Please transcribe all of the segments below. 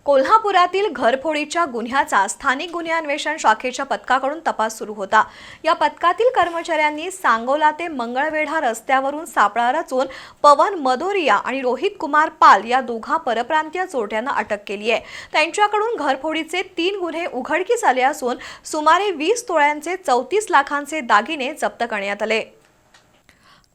कोल्हापुरातील घरफोडीच्या गुन्ह्याचा स्थानिक गुन्हे अन्वेषण शाखेच्या पथकाकडून तपास सुरू होता। या पथकातील कर्मचाऱ्यांनी सांगोला ते मंगळवेढा रस्त्यावरून सापळा रचून पवन मदोरिया आणि रोहित कुमार पाल या दोघा परप्रांतीय चोरट्यांना अटक केली आहे। त्यांच्याकडून घरफोडीचे 3 गुन्हे उघडकीस आले असून सुमारे 20 तोळ्यांचे 34 लाखांचे दागिने जप्त करण्यात आले।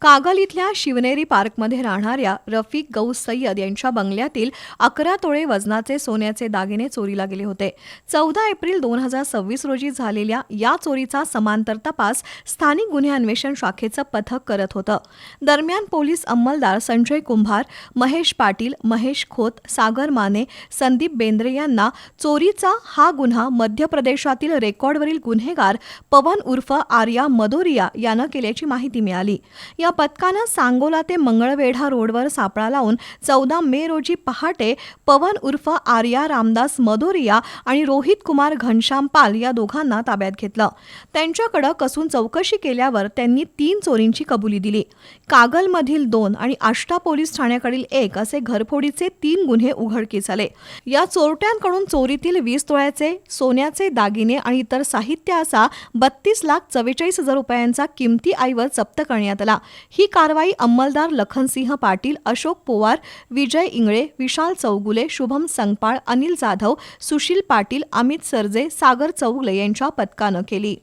कागल इथल्या शिवनेरी पार्कमध्ये राहणाऱ्या रफिक गौस सय्यद यांच्या बंगल्यातील 11 तोळे वजनाचे सोन्याचे दागिने चोरीला गेले होते। 14 एप्रिल 2026 रोजी झालेल्या या चोरीचा समांतर तपास स्थानिक गुन्हे अन्वेषण शाखेचं पथक करत होतं। दरम्यान पोलीस अंमलदार संजय कुंभार, महेश पाटील, महेश खोत, सागर माने, संदीप बेंद्रे यांना चोरीचा हा गुन्हा मध्य प्रदेशातील रेकॉर्डवरील गुन्हेगार पवन उर्फ आर्या मदोरिया यानं केल्याची माहिती मिळाली। या पथकानं सांगोला ते मंगळवेढा रोडवर सापळा लावून 14 मे रोजी पहाटे पवन उर्फ आर्या रामदास मदोरिया आणि रोहित कुमार घनश्याम पाल या दोघांना ताब्यात घेतलं। त्यांच्याकडे कसून चौकशी केल्यावर त्यांनी 3 चोरींची कबुली दिली। कागलमधील 2 आणि आष्टा पोलीस ठाण्याकडील 1 असे घरफोडीचे 3 गुन्हे उघडकीस आले। या चोरट्यांकडून चोरीतील 20 तोळ्याचे सोन्याचे दागिने आणि इतर साहित्य असा 32,44,000 रुपयांचा किमती ऐवज जप्त करण्यात आला। ही कारवाई अंमलदार लखनसिंह पाटील, अशोक पोवार, विजय इंगळे, विशाल चौगुले, शुभम संगपाळ, अनिल जाधव, सुशील पाटील, अमित सरजे, सागर चौगुले यांच्या पथकानं केली।